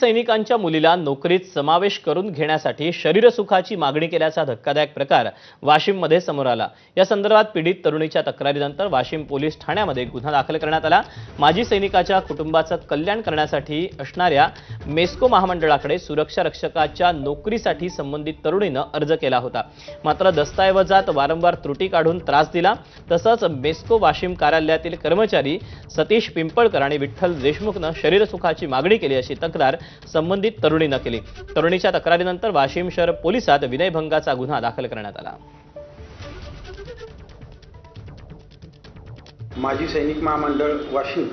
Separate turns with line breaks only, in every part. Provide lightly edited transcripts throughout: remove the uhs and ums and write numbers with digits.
सैनिकांच्या मुलीला नोकरीत समावेश करून घेण्यासाठी शरीरसुखाची मागणी केल्याचा धक्कादायक प्रकार वाशिममध्ये समोर आला। या संदर्भात पीडित तरुणीच्या तक्रारीनंतर वाशिम पोलीस ठाण्यामध्ये गुन्हा दाखल करण्यात आला। माजी सैनिकाच्या कुटुंबाचं कल्याण करण्यासाठी असणाऱ्या मेस्को महामंडळाकडे सुरक्षा रक्षकाच्या नोकरीसाठी संबंधित तरुणीनं अर्ज केला होता। मात्र दस्तऐवजात वारंवार त्रुटी काढून त्रास दिला। तसंच मेस्को वाशिम कार्यालयातील कर्मचारी सतीश पिंपळकर आणि विठ्ठल देशमुखनं शरीरसुखाची मागणी केली अशी तक्रार संबंधित तरुणीनं केली। तरुणीच्या तक्रारीनंतर वाशिम शहर पोलिसात विनयभंगाचा गुन्हा दाखल करण्यात आला।
माजी सैनिक महामंडळ वाशिम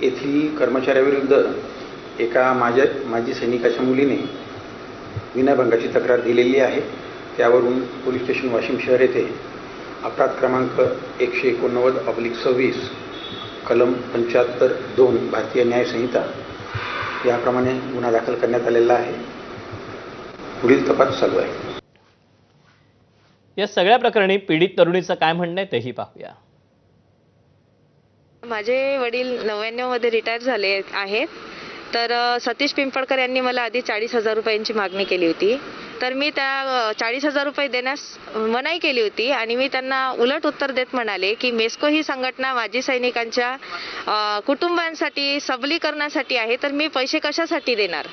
येथील कर्मचाऱ्याविरुद्ध एका माजी सैनिकाच्या मुलीने विनयभंगाची तक्रार दिलेली आहे। त्यावरून पोलीस स्टेशन वाशिम शहर येथे अपराध क्रमांक 189/26 कलम 75(2) भारतीय न्याय संहिता याप्रमाणे गुन्हा दाखल करण्यात आलेला आहे। पुढील तपास चालू आहे।
या सगळ्या प्रकरणी पीडित तरुणीचं काय म्हणणं आहे तेही पाहूया।
माझे वडील 99 मध्ये रिटायर झाले आहेत। तर सतीश पिंपळकर यांनी मला आधी 40,000 रुपयांची मागणी केली होती। तर मी त्या 40,000 रुपये देण्यास मनाई केली होती आणि मी त्यांना उलट उत्तर देत म्हणाले की मेस्को ही संघटना माजी सैनिकांच्या कुटुंबांसाठी सबलीकरणासाठी आहे, तर मी पैसे कशासाठी देणार।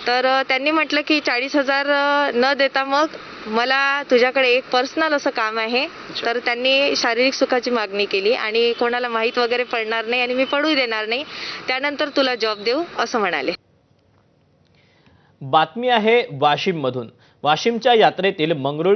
तर त्यांनी म्हटलं की 40,000 न देता मग मला तुझ्याकडे एक पर्सनल असं काम आहे। तर त्यांनी शारीरिक सुखाची मागणी केली आणि कोणाला माहीत वगैरे पडणार नाही आणि मी पडू देणार नाही, त्यानंतर तुला जॉब देऊ असं म्हणाले।
बातमी आहे वाशिम मधून। वाशिमच्या यात्रेतील मंगरुळ